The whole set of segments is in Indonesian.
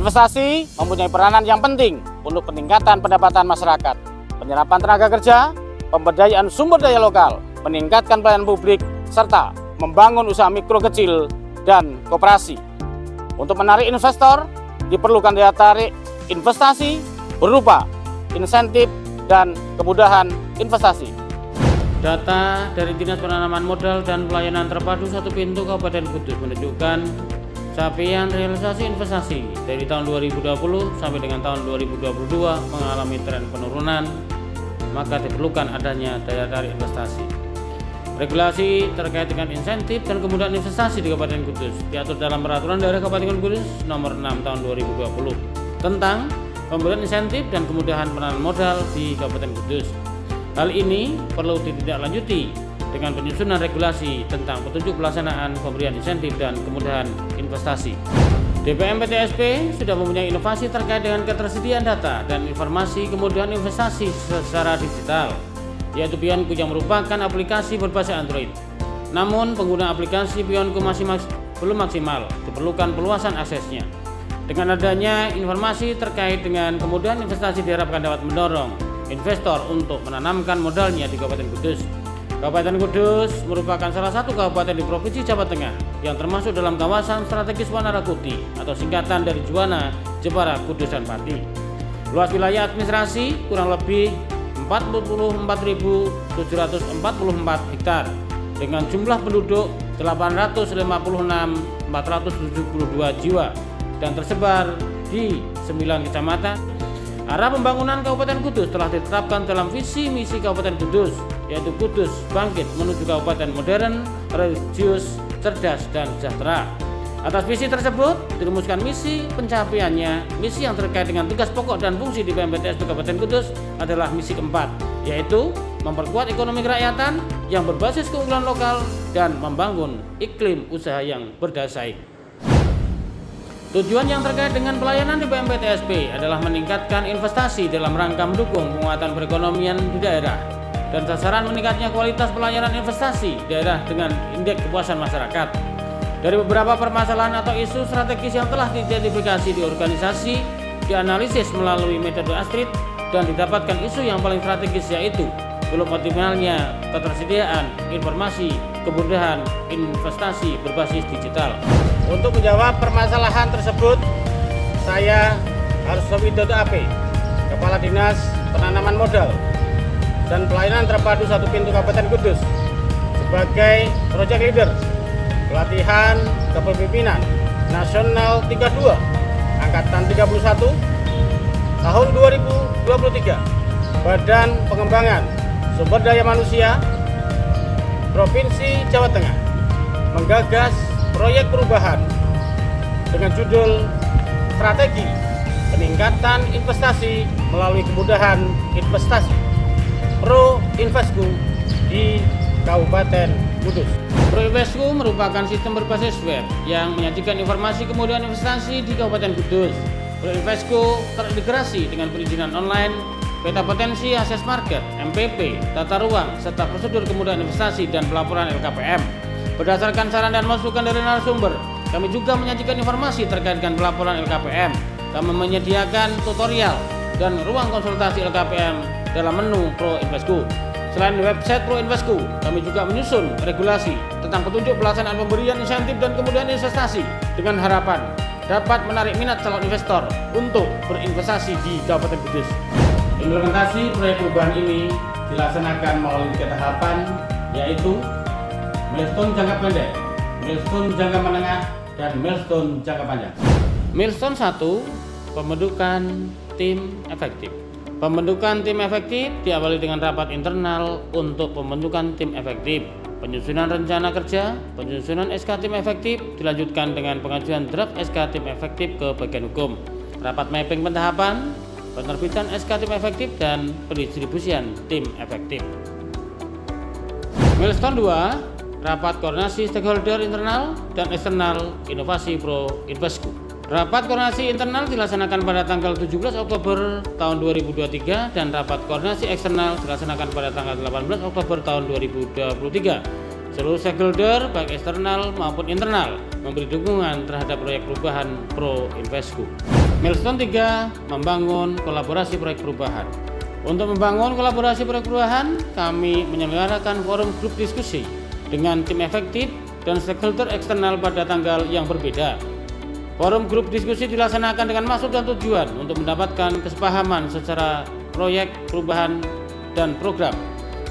Investasi mempunyai peranan yang penting untuk peningkatan pendapatan masyarakat, penyerapan tenaga kerja, pemberdayaan sumber daya lokal, meningkatkan pelayanan publik, serta membangun usaha mikro kecil dan koperasi. Untuk menarik investor, diperlukan daya tarik investasi berupa insentif dan kemudahan investasi. Data dari Dinas Penanaman Modal dan Pelayanan Terpadu Satu Pintu Kabupaten Kudus menunjukkan capaian realisasi investasi dari tahun 2020 sampai dengan tahun 2022 mengalami tren penurunan, maka diperlukan adanya daya tarik investasi. Regulasi terkait dengan insentif dan kemudahan investasi di Kabupaten Kudus diatur dalam Peraturan Daerah Kabupaten Kudus Nomor 6 Tahun 2020 tentang pemberian insentif dan kemudahan penanaman modal di Kabupaten Kudus. Hal ini perlu ditindaklanjuti dengan penyusunan regulasi tentang petunjuk pelaksanaan pemberian insentif dan kemudahan investasi. DPM PTSP sudah mempunyai inovasi terkait dengan ketersediaan data dan informasi kemudahan investasi secara digital, yaitu Pionku yang merupakan aplikasi berbasis Android. Namun pengguna aplikasi Pionku belum maksimal, diperlukan peluasan aksesnya. Dengan adanya informasi terkait dengan kemudahan investasi diharapkan dapat mendorong investor untuk menanamkan modalnya di Kabupaten Kudus. Kabupaten Kudus merupakan salah satu kabupaten di Provinsi Jawa Tengah yang termasuk dalam kawasan strategis Wanarakuti atau singkatan dari Juwana, Jepara, Kudus, dan Pati. Luas wilayah administrasi kurang lebih 44.744 hektar dengan jumlah penduduk 856.472 jiwa dan tersebar di 9 kecamatan. Arah pembangunan Kabupaten Kudus telah ditetapkan dalam visi misi Kabupaten Kudus, yaitu Kudus bangkit menuju kabupaten modern, religius, cerdas, dan sejahtera. Atas visi tersebut dirumuskan misi pencapaiannya. Misi yang terkait dengan tugas pokok dan fungsi di BMPTSP Kabupaten Kudus adalah misi keempat, yaitu memperkuat ekonomi kerakyatan yang berbasis keunggulan lokal dan membangun iklim usaha yang berdaya saing. Tujuan yang terkait dengan pelayanan di BMPTSP adalah meningkatkan investasi dalam rangka mendukung penguatan perekonomian di daerah dan sasaran meningkatnya kualitas pelayanan investasi daerah dengan indeks kepuasan masyarakat. Dari beberapa permasalahan atau isu strategis yang telah diidentifikasi di organisasi, dianalisis melalui metode ASTRID dan didapatkan isu yang paling strategis, yaitu belum optimalnya ketersediaan informasi kemudahan investasi berbasis digital. Untuk menjawab permasalahan tersebut, saya Harso Widodo AP, Kepala Dinas Penanaman Modal dan Pelayanan Terpadu Satu Pintu Kabupaten Kudus, sebagai Project Leader Pelatihan Kepemimpinan Nasional 32 Angkatan 31 tahun 2023, Badan Pengembangan Sumber Daya Manusia Provinsi Jawa Tengah menggagas proyek perubahan dengan judul Strategi Peningkatan Investasi melalui Kemudahan Investasi Pro Investku di Kabupaten Kudus. Pro Investku merupakan sistem berbasis web yang menyajikan informasi kemudahan investasi di Kabupaten Kudus. Pro Investku terintegrasi dengan perizinan online, peta potensi akses market, MPP, tata ruang, serta prosedur kemudahan investasi dan pelaporan LKPM. Berdasarkan saran dan masukan dari narasumber, kami juga menyajikan informasi terkait dengan pelaporan LKPM. Kami menyediakan tutorial dan ruang konsultasi LKPM dalam menu Pro Investku. Selain website Pro Investku, kami juga menyusun regulasi tentang petunjuk pelaksanaan pemberian insentif dan kemudahan investasi dengan harapan dapat menarik minat calon investor untuk berinvestasi di Kabupaten Kudus. Implementasi proyek perubahan ini dilaksanakan melalui 3 tahapan, yaitu milestone jangka pendek, milestone jangka menengah, dan milestone jangka panjang. Milestone 1, pembentukan tim efektif. Pembentukan tim efektif diawali dengan rapat internal untuk pembentukan tim efektif, penyusunan rencana kerja, penyusunan SK tim efektif, dilanjutkan dengan pengajuan draft SK tim efektif ke bagian hukum, rapat mapping pentahapan, penerbitan SK tim efektif, dan pendistribusian tim efektif. Milestone 2, rapat koordinasi stakeholder internal dan eksternal inovasi Pro Investku. Rapat koordinasi internal dilaksanakan pada tanggal 17 Oktober tahun 2023 dan rapat koordinasi eksternal dilaksanakan pada tanggal 18 Oktober tahun 2023. Seluruh stakeholder baik eksternal maupun internal memberi dukungan terhadap proyek perubahan Pro Investku. Milestone 3, membangun kolaborasi proyek perubahan. Untuk membangun kolaborasi proyek perubahan, kami menyelenggarakan forum grup diskusi dengan tim efektif dan stakeholder eksternal pada tanggal yang berbeda. Forum grup diskusi dilaksanakan dengan maksud dan tujuan untuk mendapatkan kesepahaman secara proyek perubahan dan program.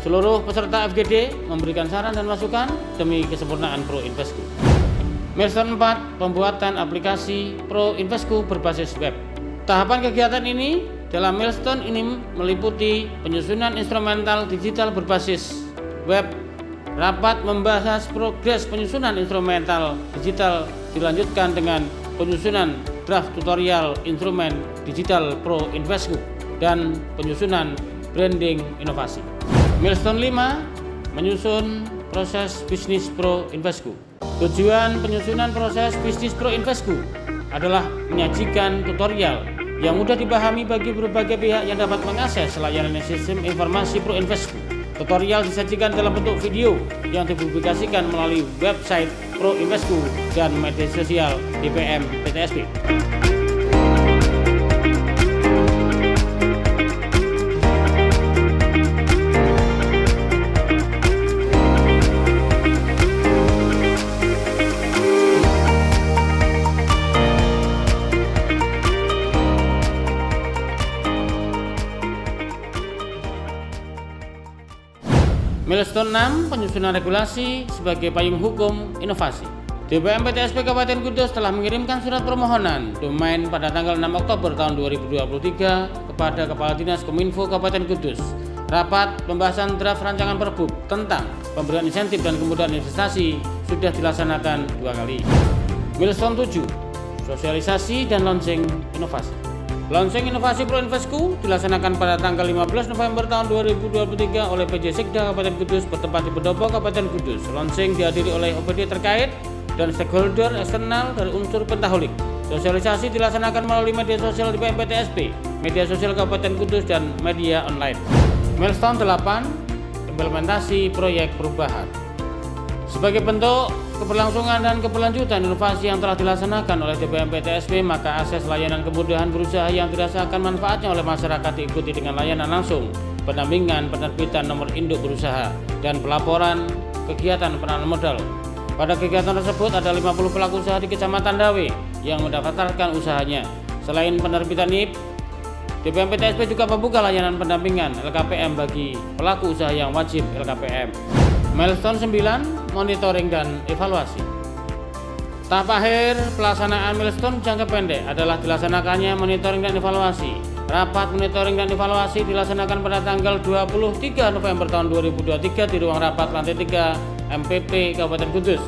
Seluruh peserta FGD memberikan saran dan masukan demi kesempurnaan Pro Investku. Milestone 4, pembuatan aplikasi Pro Investku berbasis web. Tahapan kegiatan ini dalam milestone ini meliputi penyusunan instrumental digital berbasis web. Rapat membahas progres penyusunan instrumental digital dilanjutkan dengan penyusunan draft tutorial instrumen digital Pro Investku dan penyusunan branding inovasi. Milestone 5, menyusun proses bisnis Pro Investku. Tujuan penyusunan proses bisnis Pro Investku adalah menyajikan tutorial yang mudah dipahami bagi berbagai pihak yang dapat mengakses layanan sistem informasi Pro Investku. Tutorial disajikan dalam bentuk video yang dipublikasikan melalui website Pro Investku dan media sosial DPM PTSP. Milestone 6, penyusunan regulasi sebagai payung hukum inovasi. DPM PTSP Kabupaten Kudus telah mengirimkan surat permohonan domain pada tanggal 6 Oktober tahun 2023 kepada Kepala Dinas Kominfo Kabupaten Kudus. Rapat pembahasan draft rancangan Perbup tentang pemberian insentif dan kemudahan investasi sudah dilaksanakan 2 kali. Milestone 7, sosialisasi dan launching inovasi. Launching inovasi Pro Investku dilaksanakan pada tanggal 15 November tahun 2023 oleh PJ Sekda Kabupaten Kudus bertempat di Pendopo Kabupaten Kudus. Launching dihadiri oleh OPD terkait dan stakeholder eksternal dari unsur pentaholik. Sosialisasi dilaksanakan melalui media sosial DPM PTSP, media sosial Kabupaten Kudus dan media online. Milestone 8, implementasi proyek perubahan. Sebagai bentuk keberlangsungan dan keberlanjutan inovasi yang telah dilaksanakan oleh DPM PTSP, maka akses layanan kemudahan berusaha yang dirasakan manfaatnya oleh masyarakat diikuti dengan layanan langsung, pendampingan penerbitan nomor induk berusaha, dan pelaporan kegiatan penanaman modal. Pada kegiatan tersebut ada 50 pelaku usaha di Kecamatan Dawe yang mendaftarkan usahanya. Selain penerbitan NIP, DPM PTSP juga membuka layanan pendampingan LKPM bagi pelaku usaha yang wajib LKPM. Milestone 9, monitoring dan evaluasi. Tahap akhir pelaksanaan milestone jangka pendek adalah dilaksanakannya monitoring dan evaluasi. Rapat monitoring dan evaluasi dilaksanakan pada tanggal 23 November tahun 2023 di ruang rapat lantai 3 MPP Kabupaten Kudus.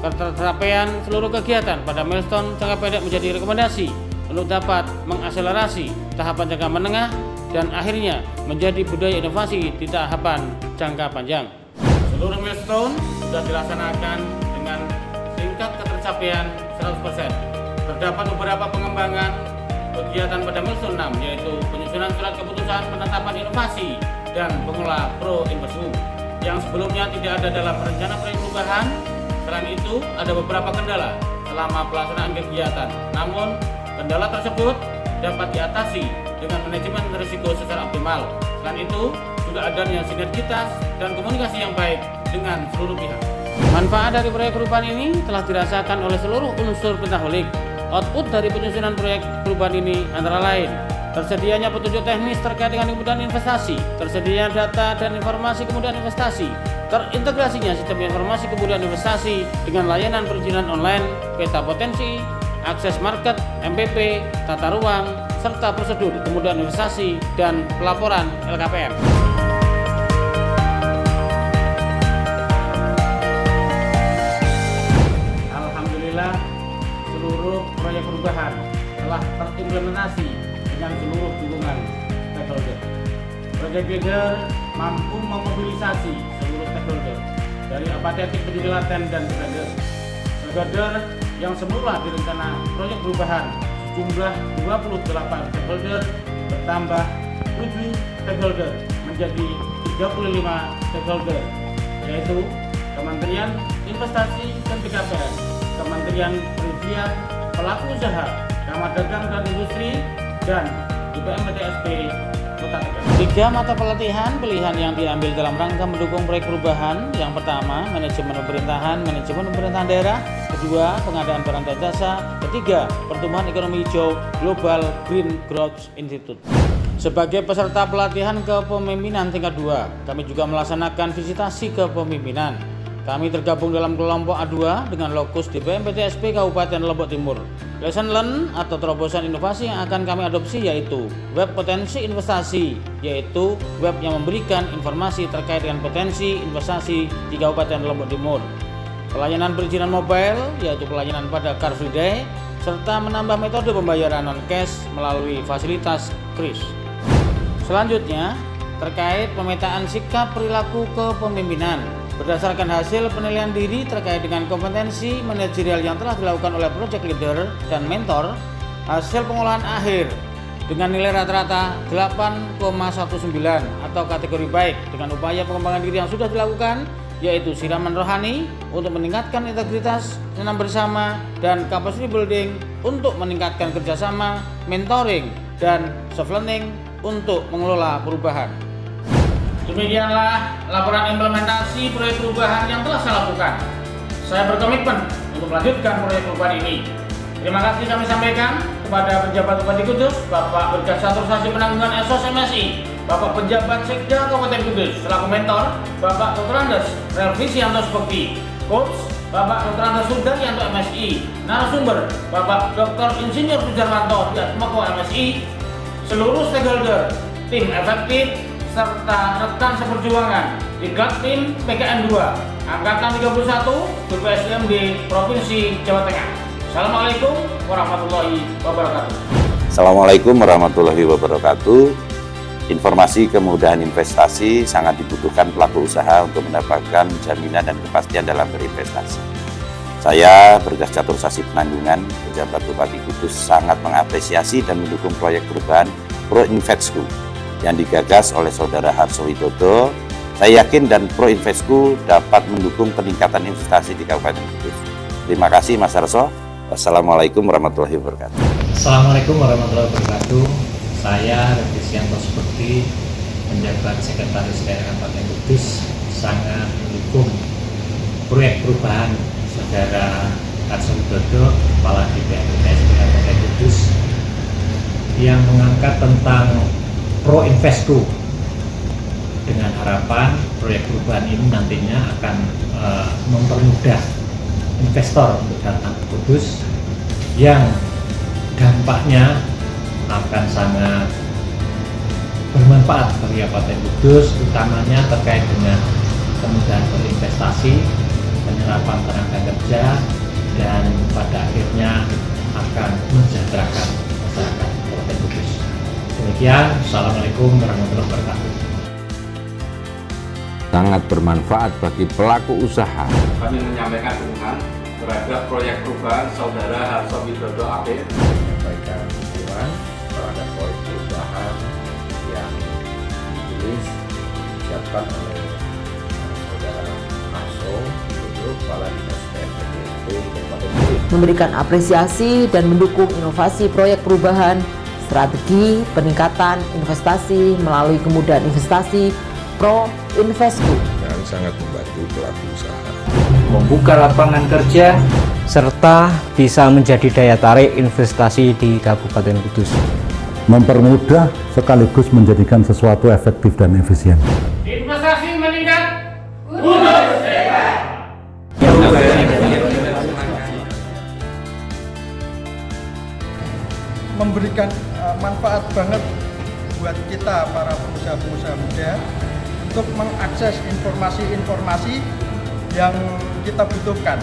Ketercapaian seluruh kegiatan pada milestone jangka pendek menjadi rekomendasi untuk dapat mengakselerasi tahapan jangka menengah dan akhirnya menjadi budaya inovasi di tahapan jangka panjang. Seluruh milestone sudah dilaksanakan dengan tingkat ketercapaian 100%. Terdapat beberapa pengembangan kegiatan pada milestone 6, yaitu penyusunan surat keputusan penetapan inovasi dan pengelola Pro Investku yang sebelumnya tidak ada dalam rencana proyek perubahan. Selain itu, ada beberapa kendala selama pelaksanaan kegiatan. Namun, kendala tersebut dapat diatasi dengan manajemen risiko secara optimal. Selain itu, juga adanya sinergitas dan komunikasi yang baik dengan seluruh pihak. Manfaat dari proyek perubahan ini telah dirasakan oleh seluruh unsur pentaholik. Output dari penyusunan proyek perubahan ini antara lain tersedianya petunjuk teknis terkait dengan kemudahan investasi, tersedianya data dan informasi kemudahan investasi, terintegrasinya sistem informasi kemudahan investasi dengan layanan perizinan online, peta potensi, akses market, MPP, tata ruang, serta prosedur kemudahan investasi dan pelaporan LKPM. Alhamdulillah, seluruh proyek perubahan telah terimplementasi dengan seluruh dukungan stakeholder. Project leader mampu memobilisasi seluruh stakeholder dari apatetik penjadi laten dan trader. Stakeholder yang semula direncana proyek perubahan jumlah 28 stakeholder bertambah 7 stakeholder menjadi 35 stakeholder, yaitu Kementerian Investasi dan BKPM, Kementerian Perindustrian, pelaku usaha, Kamar Dagang dan Industri, dan IPM PTSP Kota Tegal. 3 mata pelatihan pilihan yang diambil dalam rangka mendukung proyek perubahan. Yang pertama, manajemen pemerintahan daerah. Kedua, pengadaan barang dan jasa. Ketiga, pertumbuhan ekonomi hijau Global Green Growth Institute. Sebagai peserta pelatihan kepemimpinan tingkat 2, kami juga melaksanakan visitasi kepemimpinan. Kami tergabung dalam kelompok A2 dengan lokus di PMPTSP Kabupaten Lombok Timur. Lesson learn atau terobosan inovasi yang akan kami adopsi yaitu web potensi investasi, yaitu web yang memberikan informasi terkait dengan potensi investasi di Kabupaten Lombok Timur. Pelayanan perizinan mobile, yaitu pelayanan pada Car Free Day, serta menambah metode pembayaran non-cash melalui fasilitas KRIS. Selanjutnya, terkait pemetaan sikap perilaku kepemimpinan. Berdasarkan hasil penilaian diri terkait dengan kompetensi manajerial yang telah dilakukan oleh project leader dan mentor, hasil pengolahan akhir dengan nilai rata-rata 8,19 atau kategori baik dengan upaya pengembangan diri yang sudah dilakukan, yaitu siraman rohani untuk meningkatkan integritas, senam bersama, dan capacity building untuk meningkatkan kerjasama, mentoring, dan soft learning untuk mengelola perubahan. Demikianlah laporan implementasi proyek perubahan yang telah saya lakukan. Saya berkomitmen untuk melanjutkan proyek perubahan ini. Terima kasih kami sampaikan kepada pejabat Bupati Kudus, Bapak Berkas Catur Sasi Penanggungan SOS MSI, Bapak Pejabat Sekda Kabupaten Kudus, selaku mentor, Bapak Dr. Andes Relvisianto Spokti, Coach, Bapak Dr. Andes Sudaryanto MSI, narasumber, Bapak Dr. Insinyur Sujarwanto Diatmoko MSI, seluruh stakeholder, tim efektif, serta rekan seperjuangan di Tim PKN 2 Angkatan 31 BPSDM di Provinsi Jawa Tengah. Assalamualaikum warahmatullahi wabarakatuh. Assalamualaikum warahmatullahi wabarakatuh. Informasi kemudahan investasi sangat dibutuhkan pelaku usaha untuk mendapatkan jaminan dan kepastian dalam berinvestasi. Saya, Berkas Catur Sasi Penanggungan, pejabat Bupati Kudus, sangat mengapresiasi dan mendukung proyek perubahan Pro-Investku yang digagas oleh Saudara Harso Widodo. Saya yakin dan Pro-Investku dapat mendukung peningkatan investasi di Kabupaten Kudus. Terima kasih Mas Harso. Wassalamualaikum warahmatullahi wabarakatuh. Assalamualaikum warahmatullahi wabarakatuh. Saya Relvisianto Spokti, penjabat Sekretaris Daerah Kabupaten Kudus, sangat mendukung proyek perubahan Saudara Harso Widodo, Kepala DPRDSP Kabupaten Kudus, yang mengangkat tentang Pro-Investku, dengan harapan proyek perubahan ini nantinya akan mempermudah investor untuk datang ke Kudus, yang dampaknya akan sangat bermanfaat bagi Kabupaten Kudus, utamanya terkait dengan kemudahan berinvestasi, penyerapan tenaga kerja, dan pada akhirnya akan mensejahterakan masyarakat Kabupaten Kudus. Demikian, Assalamualaikum warahmatullahi wabarakatuh. Sangat bermanfaat bagi pelaku usaha. Kami menyampaikan dukungan terhadap proyek perubahan Saudara Harso Widodo AP. Menyampaikan dukungan terhadap proyek perubahan yang ditulis disiapkan oleh Saudara Harso Widodo, Kepala Dinas PMPTSP Kabupaten Kudus. Memberikan apresiasi dan mendukung inovasi proyek perubahan strategi peningkatan investasi melalui kemudahan investasi Pro-Investku Dan sangat membantu pelaku usaha. Membuka lapangan kerja serta bisa menjadi daya tarik investasi di Kabupaten Kudus. Mempermudah sekaligus menjadikan sesuatu efektif dan efisien. Investasi meningkat, Kudus sehat. Memberikan manfaat banget buat kita para pengusaha-pengusaha muda untuk mengakses informasi-informasi yang kita butuhkan.